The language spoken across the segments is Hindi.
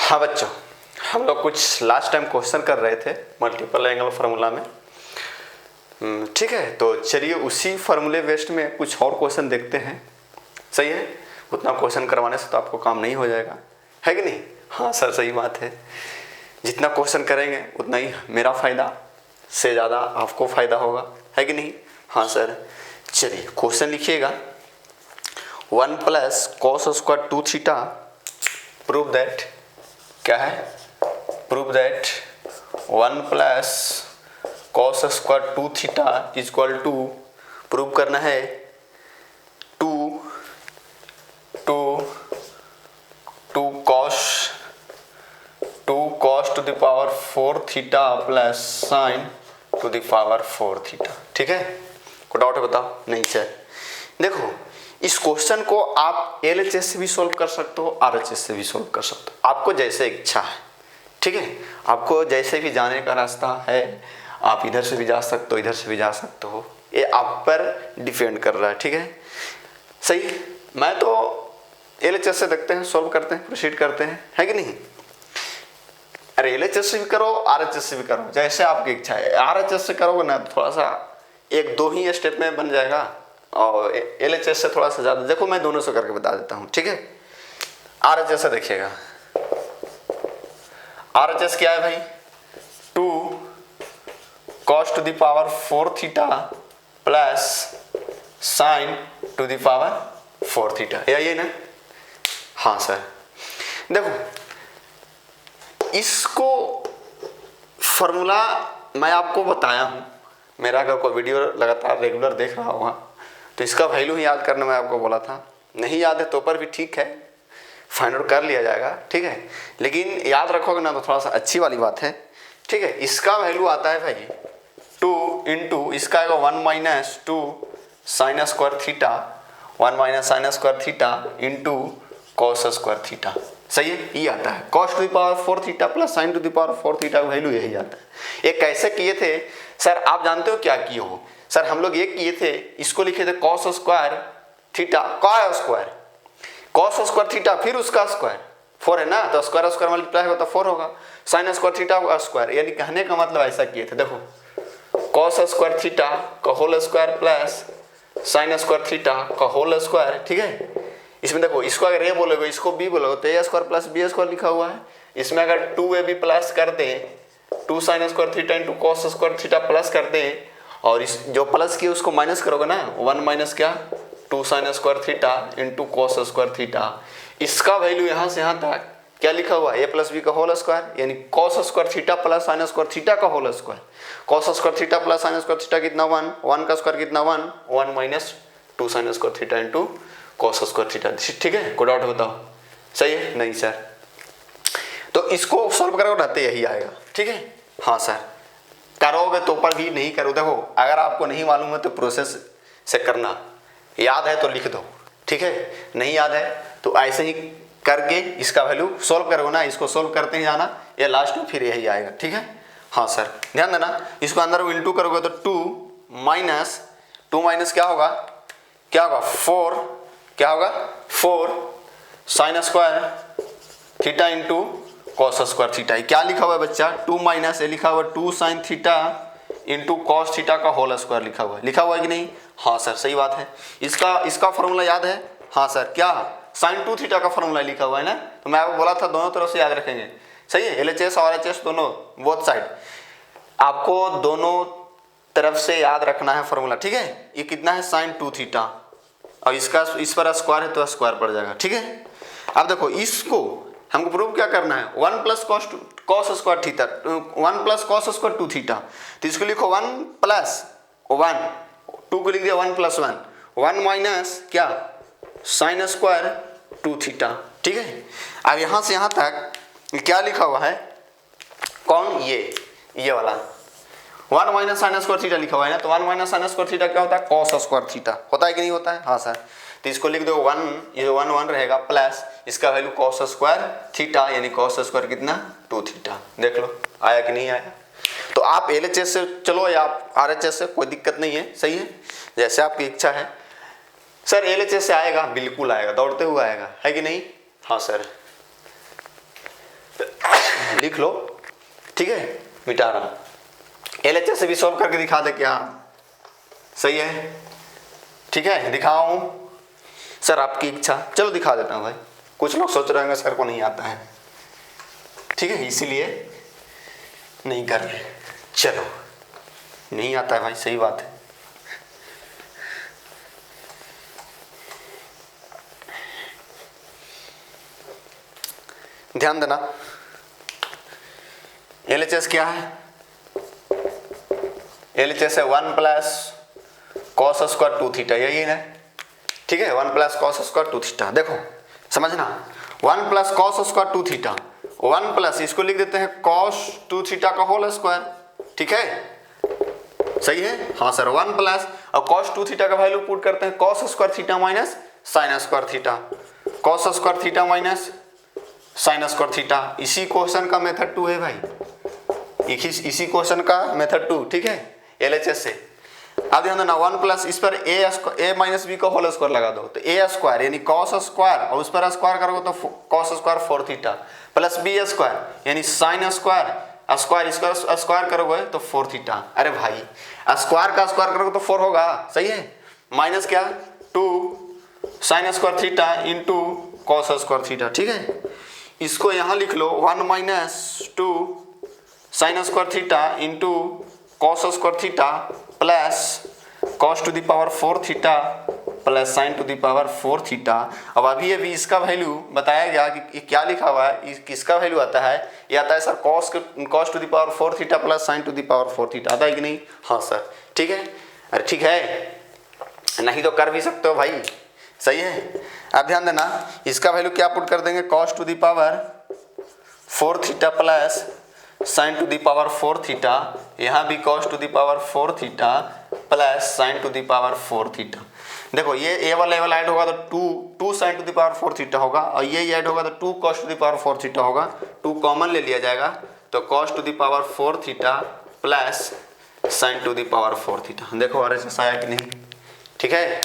हाँ बच्चों, हम लोग कुछ लास्ट टाइम क्वेश्चन कर रहे थे मल्टीपल एंगल फार्मूला में। ठीक है, तो चलिए उसी फार्मूले बेस्ड में कुछ और क्वेश्चन देखते हैं। सही है, उतना क्वेश्चन करवाने से तो आपको काम नहीं हो जाएगा, है कि नहीं? हाँ सर, सही बात है। जितना क्वेश्चन करेंगे उतना ही मेरा फ़ायदा से ज़्यादा आपको फ़ायदा होगा, है कि नहीं? हाँ सर, चलिए क्वेश्चन लिखिएगा। 1 + cos square 2 theta prove that, क्या है? Prove that 1 + cos square 2 theta equal to, prove करना है 2 cos to the power 4 theta plus sine to the power 4 theta. ठीक है, कोई डाउट है बताओ? नहीं सर, देखो इस क्वेश्चन को आप LHS से भी सॉल्व कर सकते हो, RHS से भी सॉल्व कर सकते हो, आपको जैसे इच्छा है। ठीक है, आपको जैसे भी जाने का रास्ता है, आप इधर से भी जा सकते हो, इधर से भी जा सकते हो, ये आप पर डिपेंड कर रहा है। ठीक है, सही। मैं तो LHS से देखते हैं, सॉल्व करते हैं, प्रोसीड करते हैं, है कि नहीं? अरे LHS से भी करो, RHS से भी करो, जैसे आपकी इच्छा है। RHS से करोगे ना तो थोड़ा सा 1-2 ही स्टेप में बन जाएगा, और LHS से थोड़ा सा ज़्यादा। देखो मैं दोनों से करके बता देता हूँ। ठीक है, RHS से देखिएगा। RHS क्या है भाई? 2 cos to the power 4 theta plus sine to the power 4 theta, यही है ना? हाँ सर, देखो इसको फॉर्मूला मैं आपको बताया हूँ। मेरा अगर कोई वीडियो लगातार रेगुलर देख रहा होगा तो इसका वैल्यू ही याद करना मैं आपको बोला था। नहीं याद है तो पर भी ठीक है, फाइंड आउट कर लिया जाएगा। ठीक है, लेकिन याद रखोगे ना तो थोड़ा सा अच्छी वाली बात है। ठीक है, इसका वैल्यू आता है भाई 2 इंटू, इसका आएगा 1 - 2 sine square theta, 1 - sine square theta into cos square theta. सही है, ये आता है cos to the power 4 theta plus sine to the power 4 theta का वैल्यू यही आता है। ये कैसे किए थे सर? आप जानते हो क्या किए हो सर? हम लोग ये किए थे, इसको लिखे थे cos square theta cos square theta, फिर उसका स्क्वायर 4 है ना, तो स्क्वायर स्क्वायर मल्टीप्लाई होगा तो 4 होगा, साइन स्क्वायर थीटा का स्क्वायर। यानी कहने का मतलब ऐसा किए थे, देखो cos स्क्वायर थीटा का whole square plus sine square theta का होल स्क्वायर। ठीक है, इसमें देखो इसको अगर ए बोलोगे, इसको बी बोलोगे तो ए स्क्वायर प्लस बी स्क्वायर लिखा हुआ है। इसमें अगर 2ab प्लस कर दें, 2 sine square theta into cos square theta plus कर दें, और इस जो प्लस किए उसको माइनस करोगे ना, 1 माइनस क्या 2 sine square theta into cos square theta. इसका वैल्यू यहाँ से यहाँ तक क्या लिखा हुआ है? a प्लस बी का होल स्क्वायर, यानी cos square theta plus sine square theta का whole square. Cos square theta plus sine square theta कितना? 1 का स्क्वायर कितना? 1 minus 2 sine square theta into cos square theta. ठीक है, कोई डाउट बताओ? सही है? नहीं सर, तो इसको सॉल्व करोगे रहते यही आएगा। ठीक है, हाँ सर, करोगे तो पर भी, नहीं करो देखो अगर आपको नहीं मालूम है तो प्रोसेस से करना, याद है तो लिख दो। ठीक है, नहीं याद है तो ऐसे ही करके इसका वैल्यू सॉल्व करोगे ना, इसको सॉल्व करते ही जाना, ये लास्ट में फिर यही आएगा। ठीक है, हाँ सर, ध्यान देना। इसको अंदर इंटू करोगे तो 2 माइनस क्या होगा? 4, क्या होगा? 4 sign square theta into cos square theta. क्या लिखा हुआ है बच्चा? 2 माइनस ये लिखा हुआ है 2 sign theta into cos theta का होल स्क्वायर लिखा हुआ है कि नहीं? हाँ सर, सही बात है। इसका फॉर्मूला याद है? हाँ सर, क्या? साइन 2 थीटा का फॉर्मूला लिखा हुआ है ना, तो मैं आपको बोला था दोनों तरफ से याद रखेंगे। सही है, LHS और RHS दोनों, बोथ साइड आपको दोनों तरफ से याद रखना है फॉर्मूला। ठीक है, ये कितना है? साइन 2 थीटा, और इसका इस पर स्क्वायर है तो स्क्वायर पड़ जाएगा। ठीक है, अब देखो इसको हमको प्रूव क्या करना है? 1 + cos square theta, 1 + cos square 2 theta, तो इसको लिखो 1 + 1, 2 को लिख दिया 1 + 1, 1 माइनस क्या साइन स्क्वायर 2 थीटा। ठीक है, अब यहाँ से यहाँ तक क्या लिखा हुआ है? कौन? ये वाला 1 माइनस साइन स्क्वायर थीटा लिखा हुआ है ना, तो 1 माइनस साइन स्क्वायर थीटा क्या होता है? कॉस स्क्वायर थीटा होता है कि नहीं होता है? हाँ सर, तो इसको लिख दो 1, ये 1 रहेगा प्लस इसका वैल्यू कॉस स्क्वायर थीटा, यानी कॉस स्क्वायर कितना? 2 थीटा। देख लो आया कि नहीं आया? तो आप LHS से चलो या आप RHS से, कोई दिक्कत नहीं है। सही है, जैसे आपकी इच्छा है। सर LHS से आएगा, बिल्कुल आएगा, दौड़ते हुए आएगा, है कि नहीं? हाँ सर, लिख लो, ठीक है, मिटा रहा। LHS से भी सॉल्व करके दिखा दे क्या? सही है, ठीक है, दिखाऊं? सर आपकी इच्छा, चलो दिखा देता हूँ भाई। कुछ लोग सोच रहे होंगे सर को नहीं आता है, ठीक है, इसीलिए नहीं कर रहे। चलो, नहीं आता है भाई, सही बात है। ध्यान देना, LHS क्या है? LHS है 1 प्लस कॉस स्क्वायर 2 थीटा, यही है, ठीक है, 1 प्लस कॉस स्क्वायर 2 थीटा। देखो समझना, 1 plus cos square 2 theta, 1 plus इसको लिख देते हैं कॉस 2 थीटा का होल स्क्वायर, ठीक है, सही है, हाँ सर, 1 प्लस और कॉस 2 थीटा का वैल्यू पुट करते हैं cos square theta minus sine square theta, cos square theta minus sine square theta. इसी क्वेश्चन का मेथड 2 है भाई, इसी क्वेश्चन का मेथड 2, ठीक है, LHS से। अब ध्यान देना, 1 प्लस इस पर a माइनस बी का होल स्क्वायर लगा दो, तो a स्क्वायर यानी कॉस स्क्वायर और उस पर स्क्वायर करोगे तो cos square 4 theta plus b square यानी साइन स्क्वायर, स्क्वायर इसका स्क्वायर करोगे तो 4 थीटा। अरे भाई, स्क्वायर का स्क्वायर करोगे तो 4 होगा, सही है, माइनस क्या 2 sine square theta into cos square theta, ठीक है। इसको यहाँ लिख लो 1 minus 2 sine square theta into cos square theta plus cos to the power 4 theta plus sine to the power 4 theta. अब अभी इसका वैल्यू बताया गया कि क्या लिखा हुआ है, किसका वैल्यू आता है, ये आता है sir cos to the power 4 theta plus sine to the power 4 theta, आता है कि नहीं? हाँ सर, ठीक है, अरे ठीक है, नहीं तो कर भी सकते हो भाई, सही है। अब ध्यान देना, इसका वैल्यू क्या पुट कर देंगे, cos to the power 4 theta plus sine to the power 4 theta, यहाँ भी cos to the power 4 theta plus sine to the power 4 theta. देखो ये ए वाला ऐड होगा तो 2 sign to the power 4 theta होगा, और ये ऐड होगा तो 2 cos to the power 4 theta होगा, 2 कॉमन ले लिया जाएगा तो cos to the power 4 theta plus sine to the power 4 theta. देखो RHS आया कि नहीं, ठीक है।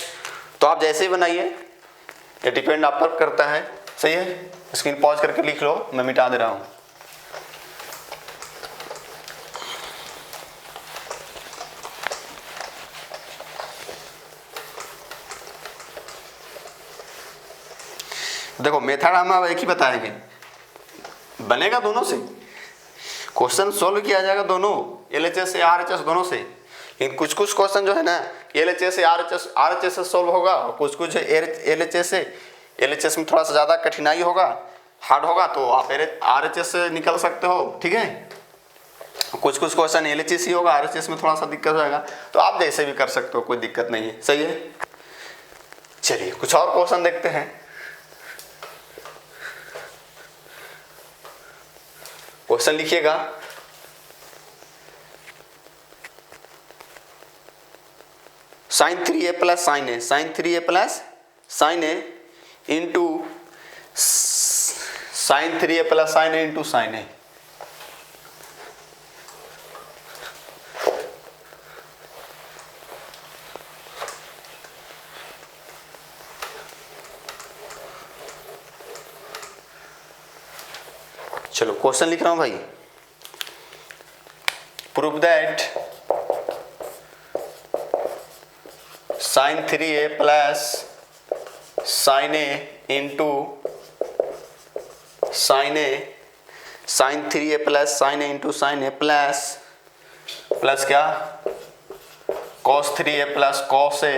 तो आप जैसे ही बनाइए, ये डिपेंड आप पर करता है, सही है। स्क्रीन पॉज करके लिख लो, मैं मिटा दे रहा हूँ। देखो मेथड हम अब एक ही बताएंगे, बनेगा दोनों से, क्वेश्चन सोल्व किया जाएगा दोनों LHS से RHS दोनों से। लेकिन कुछ क्वेश्चन जो है ना LHS से RHS से सोल्व होगा, और कुछ LHS में थोड़ा सा ज़्यादा कठिनाई होगा, हार्ड होगा, तो आप RHS से निकल सकते हो, ठीक है। कुछ क्वेश्चन LHS ही होगा, RHS में थोड़ा सा दिक्कत होगा, तो आप जैसे भी कर सकते हो, कोई दिक्कत नहीं है, सही है। चलिए कुछ और क्वेश्चन देखते हैं। क्वेश्चन लिखिएगा, sine 3a plus sine A, sine 3a plus sine A into sine 3a plus sine A into sine A. चलो क्वेश्चन लिख रहा हूं भाई, prove that sine 3a plus sine A into sine A, sine 3a plus sine A into sine A plus क्या cos 3a plus cos A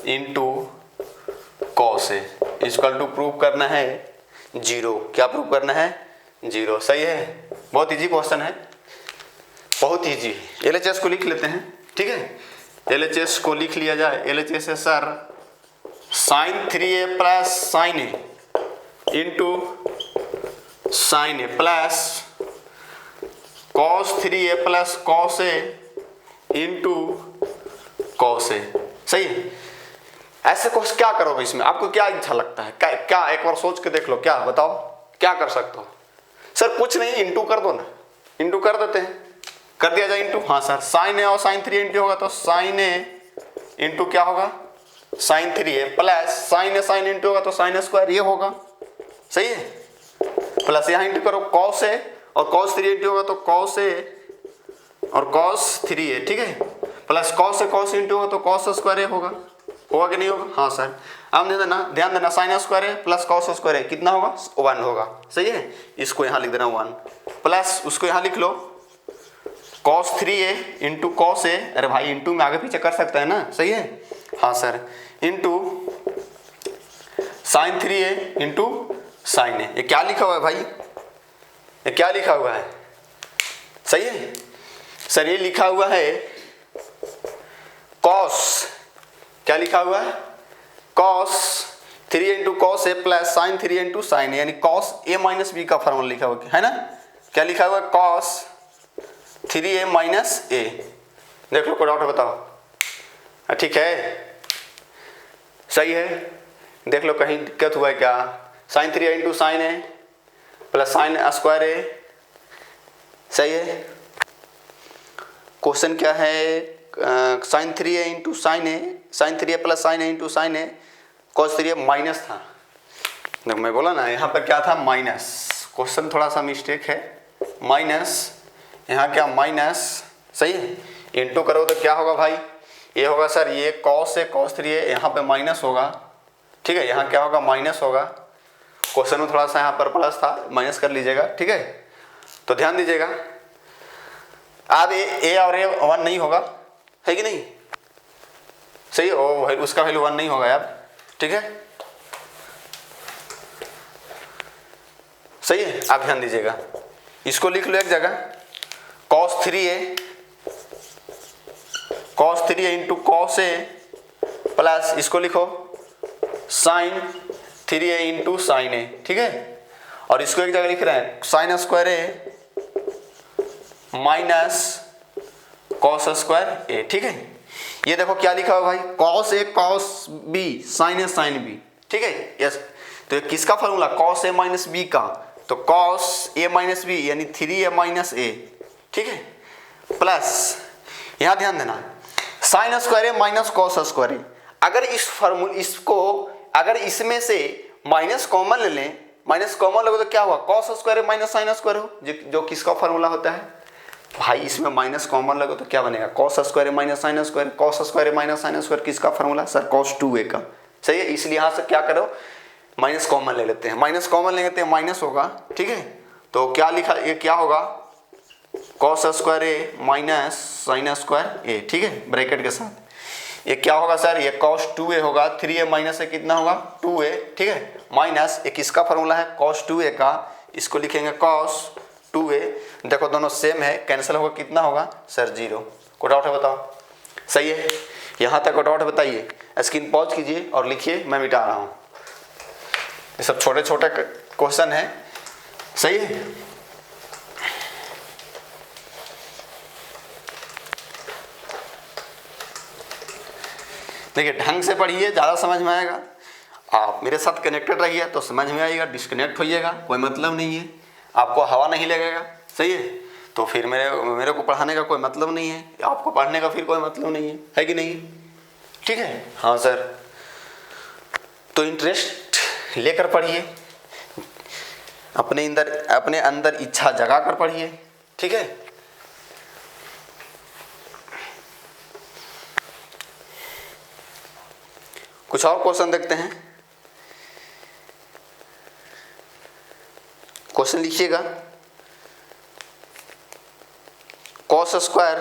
into cos A equal to prove करना है 0। क्या प्रूव करना है? 0, सही है। बहुत इजी क्वेश्चन है, बहुत इजी। LHS को लिख लेते हैं, ठीक है। LHS को लिख लिया जाए, LHS है sir sine 3a plus sine A into sine A plus cos 3a plus cos A into cos A, सही है। ऐसे क्वेश्चन क्या करोगे इसमें, आपको क्या अच्छा लगता है, क्या एक बार सोच के देख लो, क्या बताओ क्या कर सकते हो? सर कुछ नहीं, इंटू कर दो ना, इंटू कर देते हैं, कर दिया जाए इंटू। हाँ सर, साइन ए और साइन 3 इंटू होगा तो साइन ए इंटू क्या होगा sign 3a plus sine A sine into होगा तो साइन स्क्वायर, ये होगा, सही है। प्लस यहाँ इंटू करो कॉस ए और कॉस 3 इंटू होगा तो कॉस ए और कॉस 3a, ठीक है। प्लस कॉस से कॉस इंटू होगा तो कॉस स्क्वायर ए होगा कि नहीं होगा? हाँ सर। अब ध्यान देना sign square A plus cos square ए कितना होगा? 1 होगा, सही है। इसको यहाँ लिख देना 1 प्लस उसको यहाँ लिख लो cos 3a इंटू कॉस ए, अरे भाई इंटू में आगे पीछे कर सकते हैं ना, सही है। हाँ sir, into sine 3a into sine A. ये क्या लिखा हुआ है भाई? ये क्या लिखा हुआ है? सही है सर, ये लिखा हुआ है कॉस, क्या लिखा हुआ है? कॉस 3 इंटू कॉस ए प्लस साइन 3 इंटू साइन ए, यानी कॉस ए माइनस बी का फॉर्मूला लिखा हुआ है ना। क्या लिखा हुआ है? कॉस 3a माइनस ए। देख लो कोई डाउट बताओ। ठीक है, सही है। देख लो कहीं दिक्कत हुआ है क्या? Sign 3a into sine A plus sine square A, सही है। क्वेश्चन क्या है? Sign 3a into sine A, sine 3a plus sine A into sine A, cos 3a minus था। देखो मैं बोला ना यहाँ पर क्या था? माइनस। क्वेश्चन थोड़ा सा मिस्टेक है, माइनस यहाँ क्या? माइनस, सही है। इंटू करो तो क्या होगा भाई? ये होगा सर, ये कॉस है कॉस 3a, यहाँ पे माइनस होगा, ठीक है। यहाँ क्या होगा? माइनस होगा। क्वेश्चन में थोड़ा सा यहाँ पर प्लस था, माइनस कर लीजिएगा, ठीक है। तो ध्यान दीजिएगा, अब ए और ए 1 नहीं होगा, है कि नहीं? सही है, उसका वैल्यू 1 नहीं होगा अब, ठीक है, सही है। आप ध्यान दीजिएगा, इसको लिख लो एक जगह, cos 3a इंटू कॉस ए प्लस इसको लिखो साइन 3a इंटू साइन ए, ठीक है। और इसको एक जगह लिख रहे हैं sign square A minus cos square ए, ठीक है। ये देखो क्या लिखा हुआ भाई? Cos A cos B sign A sine B, ठीक है। यस, तो किसका formula? Cos A minus B का, तो कॉस ए माइनस बी यानी 3a माइनस ए, ठीक है। प्लस यहाँ ध्यान देना sign square A minus cos square ए। अगर इस फॉर्मूला इसको अगर इसमें से माइनस कॉमन ले लें, माइनस कॉमन लोगे तो क्या हुआ? Cos square A minus sine square हो, जो किसका फॉर्मूला होता है भाई? इसमें माइनस कॉमन लगे तो क्या बनेगा? Cos square A minus sine square. Cos square A minus sine square किसका फॉर्मूला? सर कॉस 2a का, सही है। इसलिए यहाँ से क्या करो? माइनस कॉमन ले लेते हैं, माइनस कॉमन ले लेते हैं, माइनस होगा, ठीक है। तो क्या लिखा? ये क्या होगा? Cos square A minus sine square ए, ठीक है, ब्रैकेट के साथ। ये क्या होगा सर? ये कॉस 2a होगा, 3a माइनस से कितना होगा? 2a, ठीक है, माइनस ये किसका फॉर्मूला है? कॉस 2a का। इसको लिखेंगे कॉस 2a। देखो दोनों सेम है, कैंसिल होगा, कितना होगा सर? 0। कोई डाउट है बताओ? सही है, यहाँ तक कोई डाउट बताइए। स्क्रीन पॉज कीजिए और लिखिए, मैं मिटा रहा हूँ। ये सब छोटे छोटे क्वेश्चन है, सही है। देखिए ढंग से पढ़िए, ज़्यादा समझ में आएगा। आप मेरे साथ कनेक्टेड रहिए तो समझ में आएगा, डिस्कनेक्ट होइएगा कोई मतलब नहीं है, आपको हवा नहीं लगेगा, सही है। तो फिर मेरे को पढ़ाने का कोई मतलब नहीं है, आपको पढ़ने का फिर कोई मतलब नहीं है कि नहीं? ठीक है, हाँ सर। तो इंटरेस्ट लेकर पढ़िए, अपने अंदर इच्छा जगा कर पढ़िए, ठीक है। कुछ और क्वेश्चन देखते हैं। क्वेश्चन लिखिएगा, cos square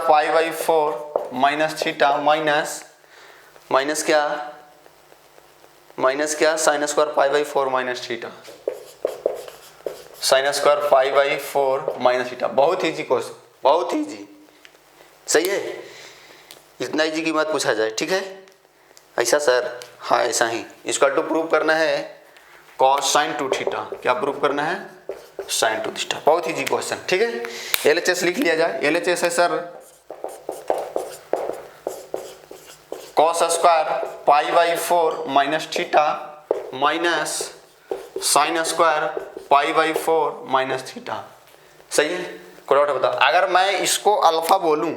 pi by 4 minus theta minus क्या sine square pi by 4 minus theta, sine square pi by 4 minus theta. बहुत ईजी क्वेश्चन, बहुत ईजी, सही है। इतना ईजी की बात पूछा जाए, ठीक है। ऐसा सर, हाँ ऐसा ही। इसका टू प्रूव करना है कॉस साइन 2 थीटा। क्या प्रूव करना है? Sine 2 theta. बहुत ईजी क्वेश्चन, ठीक है। LHS लिख लिया जाए। LHS है sir cos square pi by 4 minus theta minus sine square pi by 4 minus theta, सही है। कोई डाउट बताओ? अगर मैं इसको अल्फा बोलूं,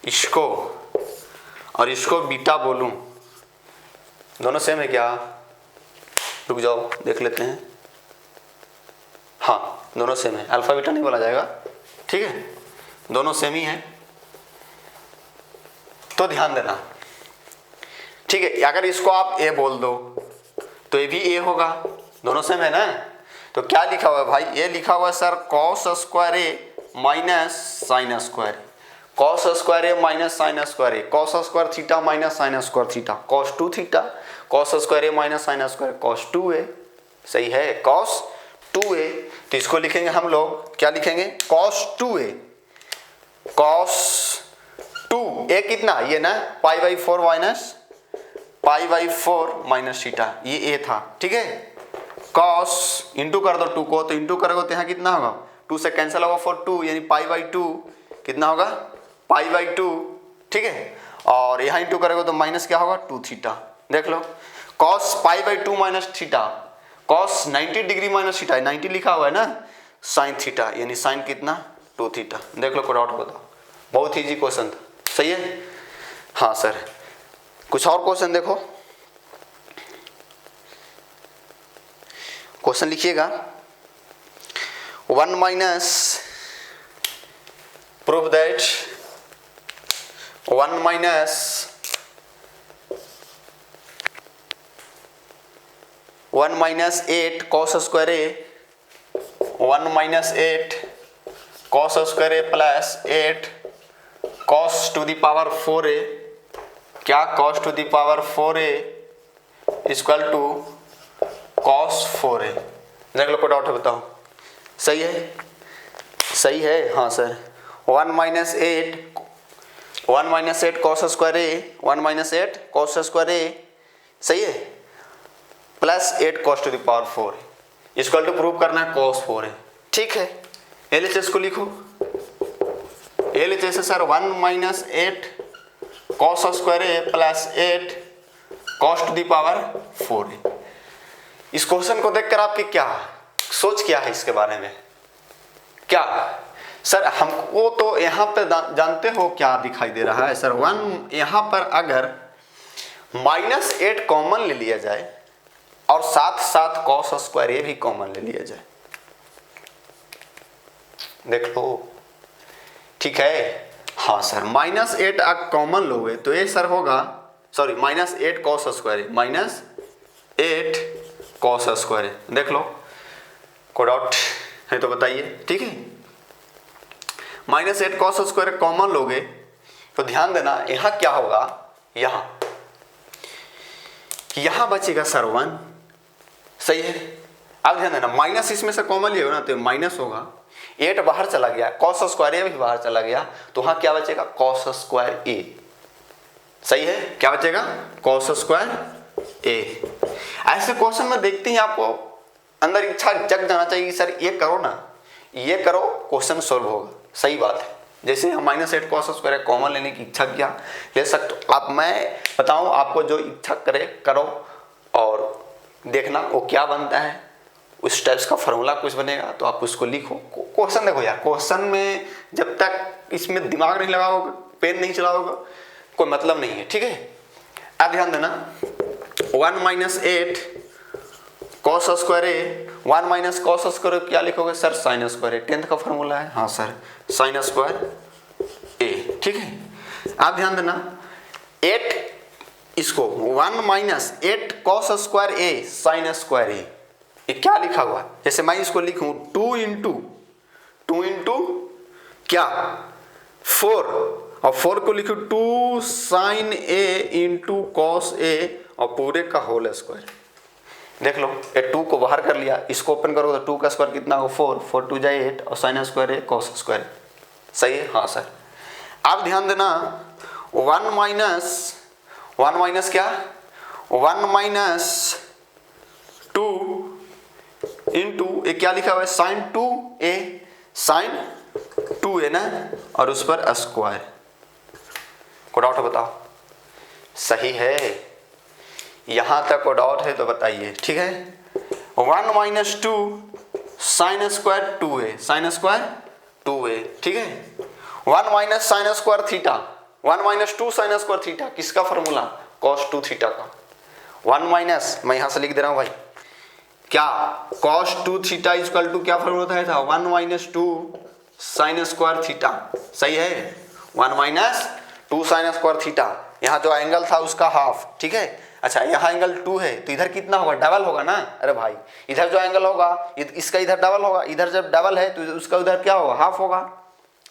इसको और इसको बीटा बोलूं, दोनों सेम है क्या? रुक जाओ देख लेते हैं। हाँ दोनों सेम है, अल्फा बीटा नहीं बोला जाएगा, ठीक है, दोनों सेम ही है। तो ध्यान देना, ठीक है। अगर इसको आप ए बोल दो तो ये भी ए होगा, दोनों सेम है ना। तो क्या लिखा हुआ है भाई? ये लिखा हुआ है sir cos square A minus sine square A, cos square A minus sine square A, cos square theta minus sine square theta, cos 2 theta, cos square A minus sine square cos 2 A, सही है, कॉस 2 ए। तो इसको लिखेंगे हम लोग, क्या लिखेंगे? कॉस 2 ए, कॉस 2 ए कितना? ये ना π/4 माइनस π/4 माइनस थीटा, ये ए था, ठीक है। कॉस इंटू कर दो 2 को, तो इंटू करोगे तो यहाँ कितना होगा? 2 से कैंसिल होगा 4 2, यानी π/2 कितना होगा? π/2, ठीक है। और यहाँ इंटू करोगे तो माइनस क्या होगा? 2 थीटा। देख लो cos π/2 minus theta, cos 90 degree minus theta, 90 लिखा हुआ है ना, साइन थीटा, यानी साइन कितना? 2 थीटा। देख लो कोई डाउट बताओ, बहुत ईजी क्वेश्चन था, सही है। हाँ सर कुछ और क्वेश्चन देखो, क्वेश्चन लिखिएगा 1 minus, prove that 1 minus 8 cos square A, 1 minus 8 cos square A plus 8 cos to the power 4 A, क्या? Cos to the power 4 A equal to cos 4 A. देख लो कोई डाउट है बताओ, सही है, सही है, हाँ sir. 1 minus 8 cos square A, 1 minus 8 cos square A, सही है, plus 8 cos to the power 4 A equal to prove करना है कॉस 4 ए, ठीक है। एलएचएस को लिखो, LHS sir 1 minus 8 cos square A plus 8 cos to the power 4 ए। इस क्वेश्चन को देखकर आपकी क्या सोच क्या है इसके बारे में? क्या सर हमको तो यहाँ पे जानते हो क्या दिखाई दे रहा है सर? 1 यहाँ पर अगर -8 कॉमन ले लिया जाए और साथ साथ कॉस स्क्वायर ए भी कॉमन ले लिया जाए, देख लो, ठीक है। हाँ सर -8 अगर कॉमन लोगे तो ये सर होगा, सॉरी -8 कॉस स्क्वायर ए, -8 कॉस स्क्वायर ए। देख लो कोई डाउट है तो बताइए, ठीक है। -8 कॉस स्क्वायर कॉमन लोगे तो ध्यान देना यहाँ क्या होगा, यहाँ बचेगा सर 1, सही है। अब ध्यान देना माइनस इसमें से कॉमन लिया ना तो माइनस होगा, 8 बाहर चला गया, कॉस स्क्वायर ए भी बाहर चला गया, तो वहाँ क्या बचेगा? कॉस स्क्वायर ए, सही है। क्या बचेगा? कॉस स्क्वायर ए। ऐसे क्वेश्चन में देखते ही आपको अंदर इच्छा जग जाना चाहिए सर ये करो ना, ये करो, क्वेश्चन सोल्व होगा, सही बात है। जैसे हम -8 कॉस स्क्वायर कॉमन लेने की इच्छा किया, ले सकते हो आप। मैं बताऊं आपको, जो इच्छा करे करो और देखना वो क्या बनता है, उस टाइप्स का फॉर्मूला कुछ बनेगा तो आप उसको लिखो। क्वेश्चन देखो यार, क्वेश्चन में जब तक इसमें दिमाग नहीं लगाओगे, पेन नहीं चलाओगे, कोई मतलब नहीं है, ठीक है। अब ध्यान देना 1 minus 8 cos square A, 1 minus cos square क्या लिखोगे सर? साइन स्क्वायर ए, 10th का फॉर्मूला है, हाँ सर, साइन स्क्वायर ए, ठीक है। अब ध्यान देना 8 इसको 1 माइनस 8 कॉस स्क्वायर ए साइन स्क्वायर ए, ये क्या लिखा हुआ है? जैसे मैं इसको लिखूं 2 इंटू क्या 4, और 4 को लिखूं 2 साइन ए इंटू कॉस ए और पूरे का होल स्क्वायर। देख लो ये 2 को बाहर कर लिया, इसको ओपन करो तो 2 का स्क्वायर कितना होगा? 4, 4 2 जाए 8 और sign square A cos square, सही है, हाँ सर। अब ध्यान देना 1 माइनस क्या? 1 माइनस 2 इंटू ये क्या लिखा हुआ है? साइन 2 ए ना, और उस पर स्क्वायर। को डाउट है बताओ, सही है। यहां तक को डाउट है तो बताइए, ठीक है। 1 minus 2 sine square 2a, sign square 2a, ठीक है। 1 minus sine square theta, 1 minus 2 sine square theta, किसका फॉर्मूला? cos 2 थीटा का। 1 माइनस, मैं यहाँ से लिख दे रहा हूँ भाई, क्या cos 2 थीटा इक्वल टू क्या फॉर्मूला था 1 माइनस 2 साइन स्क्वायर थीटा। सही है, 1 माइनस 2 साइन स्क्वायर थीटा। यहाँ जो एंगल था उसका हाफ, ठीक है। अच्छा यहाँ एंगल 2 है तो इधर कितना होगा, डबल होगा ना। अरे भाई इधर जो एंगल होगा इसका इधर डबल होगा, इधर जब डबल है तो उसका उधर क्या होगा, हाफ होगा,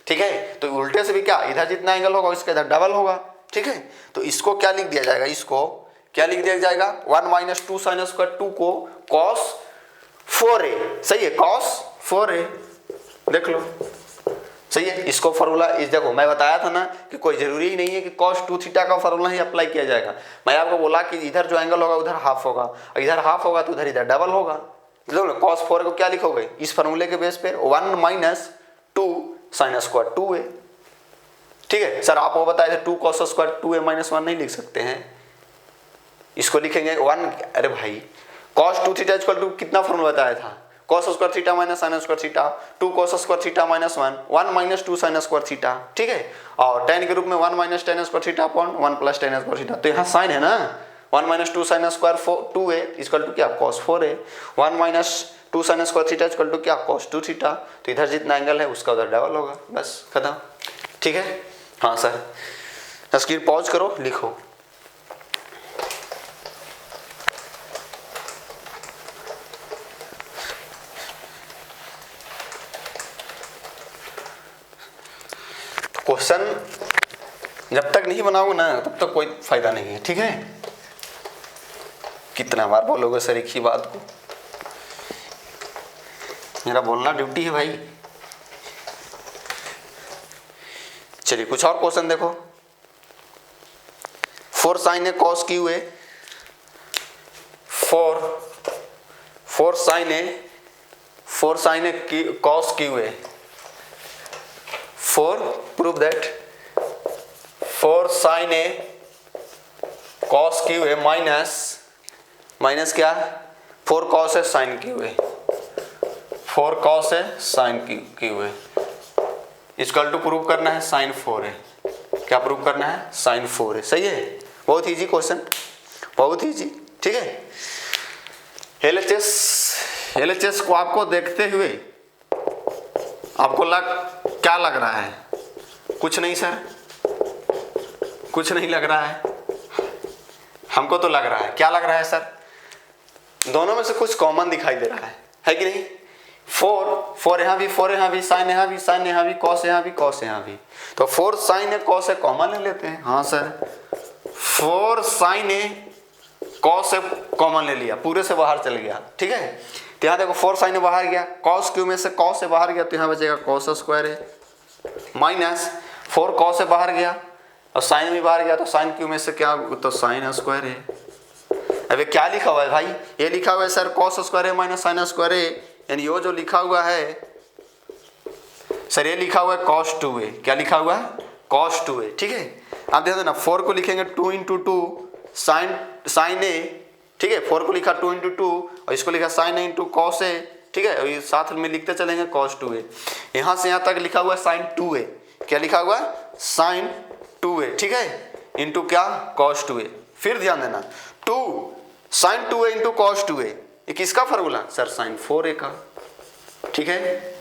ठीक है। तो उल्टे से भी क्या, इधर जितना एंगल होगा इसका इधर डबल होगा, ठीक है। तो इसको क्या लिख दिया जाएगा, इसको क्या लिख दिया जाएगा 1 माइनस 2 साइन स्क्वायर 2 को cos 4a। सही है, cos 4a, देख लो सही है। इसको फॉर्मूला इस देखो मैं बताया था ना कि कोई जरूरी ही नहीं है कि cos 2 थीटा का फॉर्मूला ही अप्लाई किया जाएगा। मैं आपको बोला कि इधर जो एंगल होगा उधर हाफ होगा, और इधर हाफ होगा तो उधर इधर डबल होगा। देखो cos 4 को क्या लिखोगे इस फॉर्मूले के बेस पे 1 माइनस 2 साइन स्क्वायर 2a, ठीक है। सर आपको बताया था 2 cos स्क्वायर 2a माइनस 1 नहीं लिख सकते हैं, इसको लिखेंगे 1। अरे भाई cos 2 थीटा इक्वल टू कितना फॉर्मूला बताया था, cos square theta minus sine square theta, 2 cos square theta minus 1 minus 2 sine square theta, ठीक है। और tan के रूप में 1 minus tan square theta upon 1 plus tan square theta. तो यहाँ साइन है ना, 1 minus 2 sine square 2a equal to क्या cos 4a, 1 minus 2 sine square theta equal to क्या cos 2 थीटा। तो इधर जितना एंगल है उसका उधर डबल होगा, बस खत्म, ठीक है। हाँ सर, स्क्रीन पॉज करो, लिखो। क्वेश्चन जब तक नहीं बनाओगे ना तब तक कोई फायदा नहीं है, ठीक है। कितना बार बोलोगे सर एक ही बात को, मेरा बोलना ड्यूटी है भाई। चलिए कुछ और क्वेश्चन देखो। 4 sin a cos q a, 4 sin a cos q a, 4 prove that 4 sin a cos q a minus क्या 4 cos a sin q a, 4 cos a sin q a equal to prove करना है sin 4a। क्या प्रूव करना है, sin 4a। सही है, बहुत इजी क्वेश्चन, बहुत इजी, ठीक है। LHS को आपको देखते हुए आपको क्या लग रहा है, कुछ नहीं सर, कुछ नहीं लग रहा है, हमको तो लग रहा है। क्या लग रहा है सर, दोनों में से कुछ कॉमन दिखाई दे रहा है कि नहीं। 4 यहाँ भी, 4 यहाँ भी, साइन यहाँ भी, साइन यहाँ भी, कॉस यहाँ भी, कॉस यहाँ भी। तो 4 साइन है कॉस है कॉमन ले लेते हैं। हाँ सर, 4 साइन है कॉस है कॉमन ले लिया, पूरे से बाहर चल गया, ठीक है। तो यहाँ देखो 4 साइन बाहर गया, कॉस क्यू में से कॉस से बाहर गया तो यहाँ बचेगा कॉस स्क्वायर है, माइनस 4 कॉस से बाहर गया और साइन भी बाहर गया तो साइन क्यू में से क्या, तो साइन स्क्वायर है। अबे क्या लिखा हुआ है भाई, ये लिखा हुआ है सर कॉस स्क्वायर है माइनस साइन स्क्वायर है, यानी ये जो लिखा हुआ है सर ये लिखा हुआ है cos 2a। क्या लिखा हुआ है, cos 2a, ठीक है। आप देखो ना 4 को लिखेंगे 2 इंटू 2 साइन a, ठीक है। 4 को लिखा 2 इंटू 2 और इसको लिखा sine a into cos a, ठीक है। और ये साथ में लिखते चलेंगे cos 2a। यहाँ से यहाँ तक लिखा हुआ है साइन 2a। क्या लिखा हुआ है, साइन 2a, ठीक है, इंटू क्या cos 2a। फिर ध्यान देना 2 sign 2a into cos 2a, ये किसका फॉर्मूला सर, साइन 4a का, ठीक है।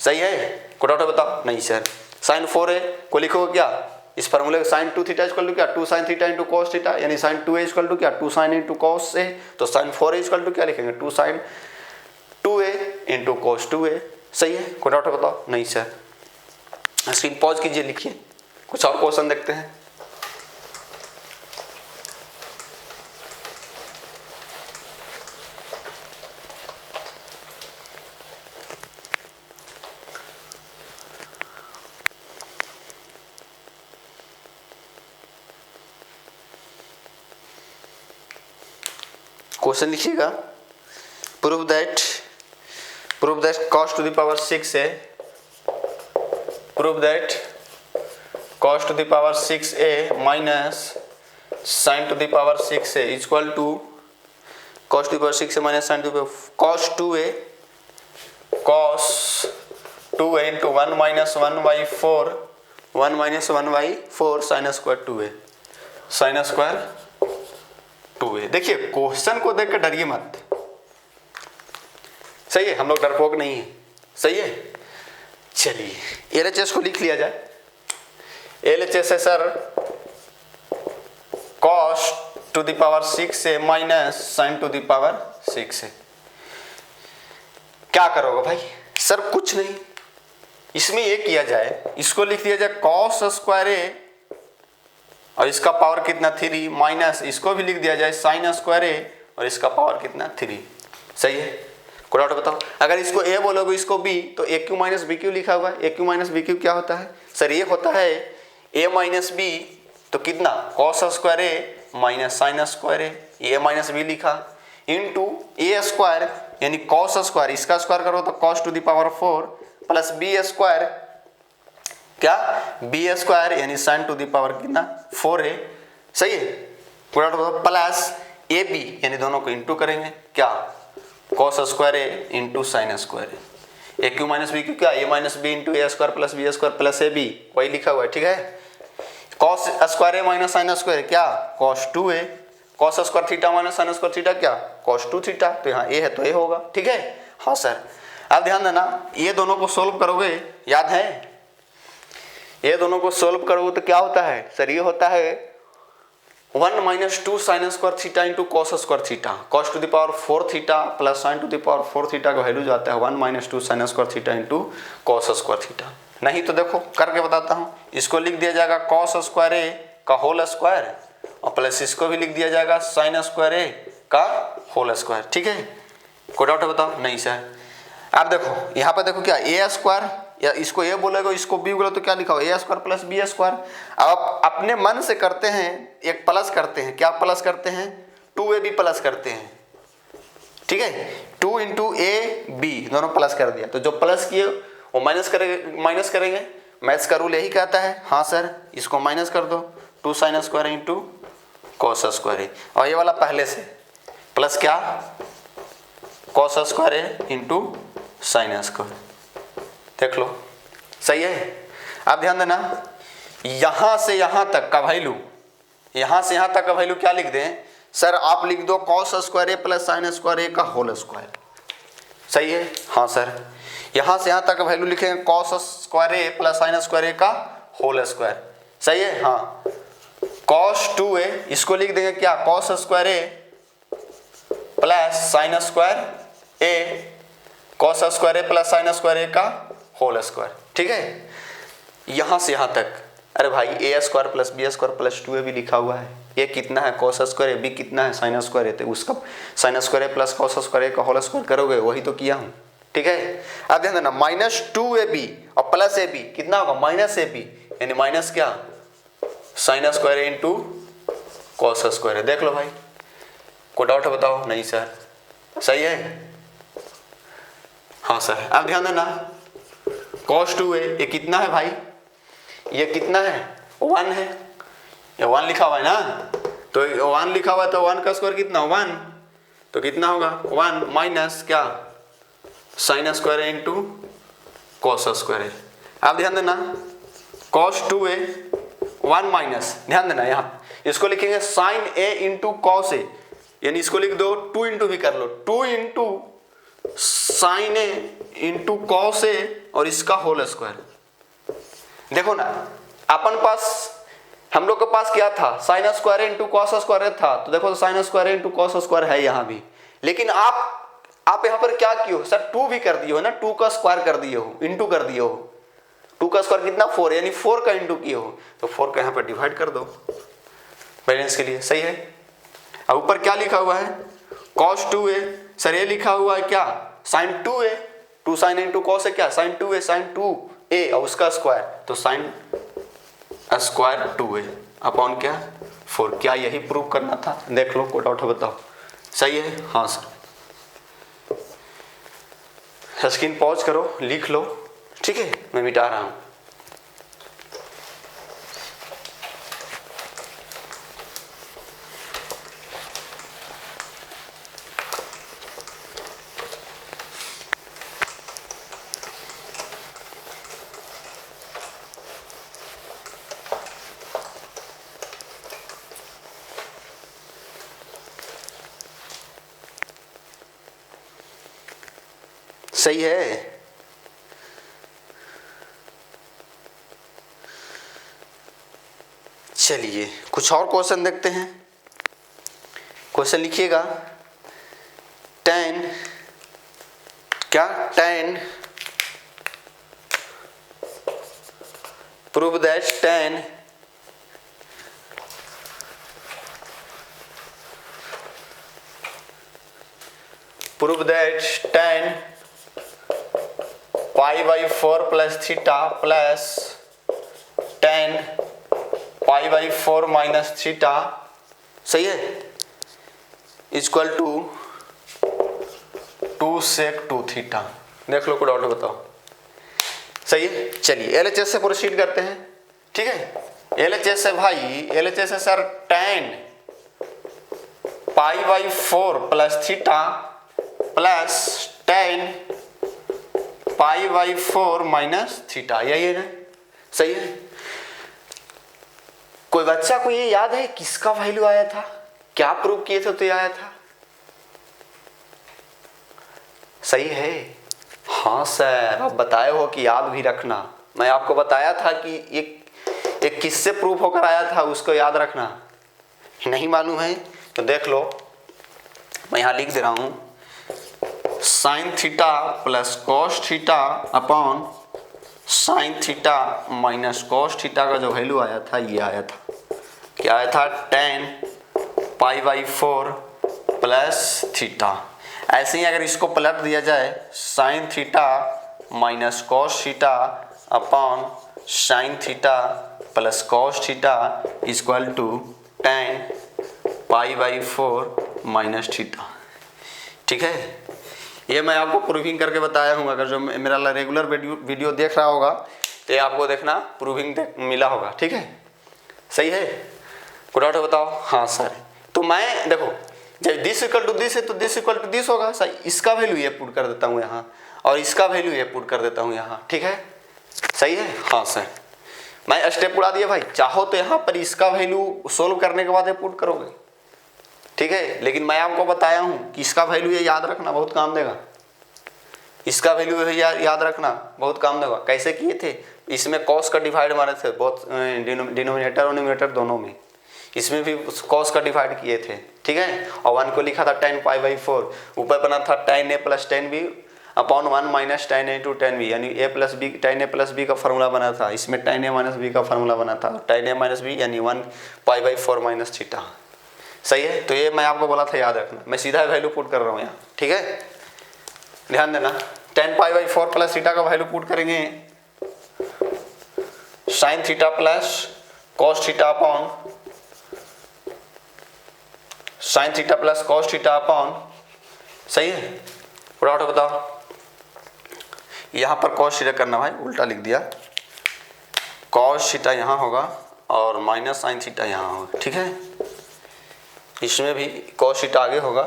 सही है, कोई डाउट बताओ, नहीं सर। साइन 4a को लिखोगे क्या, इस फॉर्मूले में साइन 2 थीटा इक्वल टू क्या 2 sign theta into cos theta, यानी साइन 2a इक्वल टू क्या 2 साइन इंटू कॉस a। तो साइन 4a इक्वल टू क्या लिखेंगे 2 sign 2a into cos 2a। सही है, कोई डाउट बताओ, नहीं सर। स्क्रीन पॉज कीजिए, लिखिए, कुछ और क्वेश्चन देखते हैं। क्वेश्चन लिखिएगा, prove that cos to the power 6a, prove that cos to the power 6a minus sin to the power 6a equal to cos to the power 6a minus sin to the power cos 2a into 1 minus 1/4 1 minus 1/4 sin square 2a, sin square 2a। देखिए क्वेश्चन को देख कर डरिए मत, सही है, हम लोग डरपोक नहीं है, सही है। चलिए LHS को लिख लिया जाए। LHS है sir cos to the power 6 है minus sine to the power 6 है। क्या करोगे भाई? सर कुछ नहीं, इसमें ये किया जाए, इसको लिख दिया जाए cos स्क्वायर ए और इसका पावर कितना 3 माइनस इसको भी लिख दिया जाए साइन स्क्वायर ए और इसका पावर कितना 3। सही है, कोई डाउट बताओ? अगर इसको ए बोलोगे इसको बी तो ए क्यू माइनस बी क्यू लिखा हुआ है। ए क्यू माइनस बी क्यू क्या होता है सर? ये होता है ए माइनस बी तो कितना cos square A minus sine square A minus B लिखा इनटू ए स्क्वायर यानी cos स्क्वायर, इसका स्क्वायर करो तो cos to the power 4 plus B square क्या बी स्क्वायर यानी साइन टू द पावर कितना 4 है। सही है, प्लस ए बी यानी दोनों को इंटू करेंगे क्या cos square A into sine square A Q minus B Q क्या A minus B into A square plus B square plus A B वही लिखा हुआ है। ठीक है, cos square A minus sine square क्या cos 2a, cos square theta minus sine square theta क्या cos 2 थीटा। तो यहाँ ए है तो ए होगा। ठीक है, हाँ सर। अब ध्यान देना, ये दोनों को सोल्व करोगे, याद है ये दोनों को सोल्व करोगे तो क्या होता है सर? ये होता है 1 minus 2 sine square theta into cos square theta, cos to the power 4 theta plus sine to the power 4 theta का वैल्यू जाता है 1 minus 2 sine square theta into cos square theta. नहीं तो देखो करके बताता हूँ, इसको लिख दिया जाएगा कॉस स्क्वायर ए का होल स्क्वायर और प्लस इसको भी लिख दिया जाएगा साइन स्क्वायर ए का होल स्क्वायर। ठीक है, कोई डाउट है बताओ? नहीं सर। अब देखो यहाँ पे देखो क्या ए स्क्वायर या इसको ए बोलेगा इसको बी बोले तो क्या लिखा हो ए स्क्वायर प्लस बी स्क्वायर। अब अपने मन से करते हैं, एक प्लस करते हैं, क्या प्लस करते हैं 2ab प्लस करते हैं। ठीक है, 2 इंटू ए बी दोनों प्लस कर दिया तो जो प्लस किए वो माइनस करेंगे। मैथ्स का रूल यही कहता है। हाँ सर, इसको माइनस कर दो 2 sine square into cos square A और ये वाला पहले से प्लस क्या cos square A into sine square. देख लो, सही है। अब ध्यान देना, यहां से यहां तक का वैल्यू, यहां से यहां तक का वैल्यू क्या लिख दें सर? आप लिख दो cos square A plus sine square ए का होल स्क्वायर। सही है, हाँ सर। यहां से यहां तक का वैल्यू लिखेंगे cos square A plus sine square ए का होल स्क्वायर। सही है, हाँ। कॉस 2a इसको लिख देंगे क्या cos square A plus sine square A, cos square A plus sine square ए का होल स्क्वायर। ठीक है, यहां से यहां तक। अरे भाई A square plus B square plus 2a भी लिखा हुआ है। ए कितना है कॉस स्क्वायर ए, बी कितना है साइन स्क्वायर ए, तो उसका sign square A plus cos square ए का होल स्क्वायर करोगे, वही तो किया हूं। ठीक है, अब ध्यान देना माइनस 2ab और प्लस ए बी कितना होगा माइनस ए बी यानी माइनस क्या sine square A into cos square ए। देख लो भाई, कोई डाउट है बताओ? नहीं सर, सही है, हाँ सर। अब ध्यान देना cos 2a ये कितना है भाई? ये कितना है 1 है, ये 1 लिखा हुआ है ना, तो 1 लिखा हुआ है तो 1 का स्क्वायर कितना 1, तो कितना होगा 1 माइनस क्या sine square A into cos square ए। अब ध्यान देना cos 2a 1 माइनस, ध्यान देना यहाँ इसको लिखेंगे साइन ए इंटू कॉस ए यानी इसको लिख दो 2 इंटू भी कर लो 2 into sine A into cos ए और इसका होल स्क्वायर। देखो ना अपन पास हम लोग के पास क्या था sign square into cos square था, तो देखो sign square into cos square है यहाँ भी, लेकिन आप यहाँ पर क्या किए हो सर 2 भी कर दिए हो ना, 2 का स्क्वायर कर दिए हो इंटू कर दिए हो, 2 का स्क्वायर कितना 4 यानी 4 का इंटू किए हो, तो 4 का यहाँ पर डिवाइड कर दो बैलेंस के लिए। सही है, अब ऊपर क्या लिखा हुआ है cos 2a, सर ये लिखा हुआ है क्या sin 2a, 2 sin into cos है क्या sin 2a sin 2a और उसका स्क्वायर तो sin स्क्वायर 2a अपॉन क्या 4। क्या यही प्रूव करना था? देख लो, कोई डाउट है बताओ? सही है, हाँ सर। स्क्रीन पॉज करो, लिख लो। ठीक है, मैं मिटा रहा हूं। सही है। चलिए कुछ और क्वेश्चन देखते हैं। क्वेश्चन लिखिएगा, tan क्या, tan prove that tan pi by 4 plus theta plus tan pi by 4 minus theta, सही है, इक्वल टू 2 sec 2 थीटा। देख लो, कोई डाउट बताओ। सही है। चलिए एलएचएस से प्रोसीड करते हैं। ठीक है, एलएचएस है भाई, एलएचएस है sir tan pi by 4 plus theta plus tan pi by 4 minus theta, यही है ना। सही है। कोई बच्चा को ये याद है किसका वैल्यू आया था, क्या प्रूव किए थे तो ये आया था? सही है। हाँ सर, आप बताए हो कि याद भी रखना। मैं आपको बताया था कि एक किससे प्रूफ होकर आया था, उसको याद रखना। नहीं मालूम है तो देख लो, मैं यहाँ लिख दे रहा हूँ, sign theta plus cos theta upon sine theta minus cos theta का जो वैल्यू आया था ये आया था। क्या आया था? tan pi by 4 plus theta. ऐसे ही अगर इसको पलट दिया जाए, sine theta minus cos theta upon sine theta plus cos theta equal to tan pi by 4 minus theta. ठीक है, ये मैं आपको प्रूविंग करके बताया हूँ। अगर जो मेरा रेगुलर वीडियो देख रहा होगा तो आपको देखना प्रूविंग मिला होगा। ठीक है, सही है। कोई डाउट बताओ? हाँ सर, तो मैं देखो, जब दिस इक्वल टू दिस है तो दिस इक्वल टू दिस होगा। सही, इसका वैल्यू ये पुट कर देता हूँ यहाँ और इसका वैल्यू ये पुट कर देता हूँ यहाँ। ठीक है, सही है। हाँ सर, मैं स्टेप उड़ा दिया भाई। चाहो तो यहाँ पर इसका वैल्यू सोल्व करने के बाद ये पुट करोगे। ठीक है, लेकिन मैं आपको बताया हूँ कि इसका वैल्यू ये याद रखना, बहुत काम देगा। इसका वैल्यू याद रखना, बहुत काम देगा। कैसे किए थे? इसमें कॉस का डिवाइड मारे थे, बहुत डिनोमिनेटर और न्यूमरेटर दोनों में। इसमें भी कॉस का डिवाइड किए थे। ठीक है, और 1 को लिखा था tan पाई बाई 4, ऊपर बना था tan a plus tan b upon 1 minus tan a to tan b, यानी a plus B, tan a plus B का फॉर्मूला बना था। इसमें tan a माइनस b का फॉर्मूला बना था, tan a माइनस b यानी 1 पाई बाई 4 माइनस थीटा। सही है, तो ये मैं आपको बोला था याद रखना। मैं सीधा वैल्यू पुट कर रहा हूँ यहाँ। ठीक है, ध्यान देना। tan pi by 4 plus theta का वैल्यू पुट करेंगे, sign theta plus cos theta upon sine theta plus cos theta upon, सही है। पूरा ऑटो बताओ। यहाँ पर कॉस थीटा करना भाई, उल्टा लिख दिया। कॉस थीटा यहाँ होगा और माइनस साइन थीटा यहाँ होगा। ठीक है, इसमें भी कॉस थीटा आगे होगा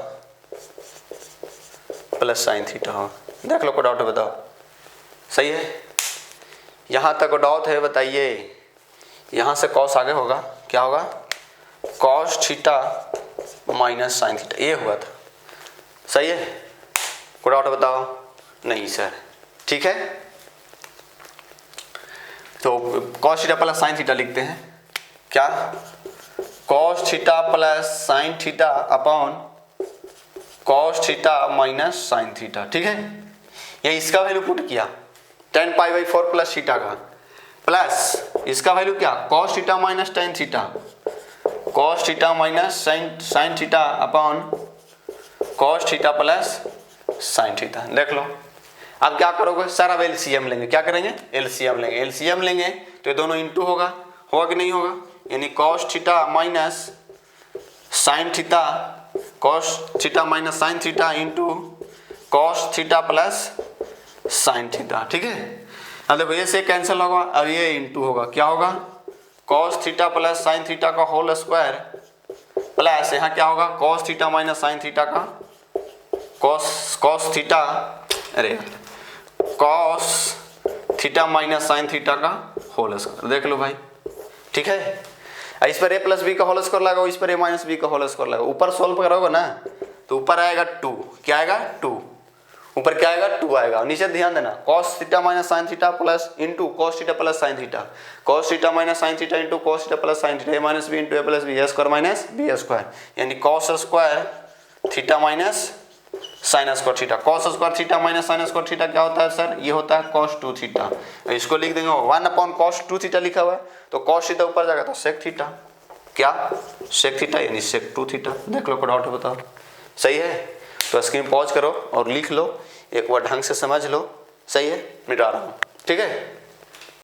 प्लस साइन थीटा होगा। देख लो, कोई डाउट बताओ। सही है, यहाँ तक डाउट है बताइए। यहाँ से कॉस आगे होगा, क्या होगा? Cos theta minus sine theta, ये हुआ था। सही है, कोई डाउट बताओ? नहीं सर। ठीक है, तो cos theta plus sine theta लिखते हैं। क्या? Cos theta plus sine theta upon cos theta minus sine theta. ठीक है, ये इसका वैल्यू पुट किया tan pi by 4 plus theta का, प्लस इसका वैल्यू क्या? Cos theta minus tan theta, cos theta minus sine theta upon cos theta plus sine theta. देख लो, अब क्या करोगे सर? अब एलसीएम लेंगे। क्या करेंगे? एलसीएम लेंगे। एलसीएम लेंगे तो ये दोनों इंटू होगा कि नहीं होगा? यानी cos theta minus sine theta, cos theta minus sine theta into cos theta plus sine theta. ठीक है, अब देखो ये से कैंसिल होगा, अब ये इंटू होगा। क्या होगा? Cos theta plus sine theta का होल स्क्वायर प्लस यहाँ क्या होगा? Cos theta minus sine theta का कॉस थीटा, अरे cos theta minus sine theta का होल स्क्वायर। देख लो भाई। ठीक है, इस पर a प्लस बी का होल स्क्वायर लगाओ, इस पर a माइनस बी का होल स्क्वायर लगाओ। ऊपर सोल्व करोगे ना तो ऊपर आएगा 2। क्या आएगा? 2। ऊपर क्या आएगा 2 आएगा, नीचे ध्यान देना cos theta minus sine theta plus into cos theta plus sine theta, cos theta minus sine theta into cos theta plus sine theta, A minus B into A plus B, A square minus B square, यानी cos square theta minus sine square theta. Cos square theta minus sine square theta क्या होता है सर, ये होता है cos 2 थीटा। इसको लिख देंगे 1/cos 2 थीटा लिखा हुआ है, तो cos थीटा ऊपर जाएगा तो sec थीटा, क्या sec थीटा यानी sec 2 थीटा। देख लो कोई डाउट है बताओ, सही है? तो स्क्रीन पॉज करो और लिख लो, एक बार ढंग से समझ लो, सही है? मिटा रहा हूँ, ठीक है।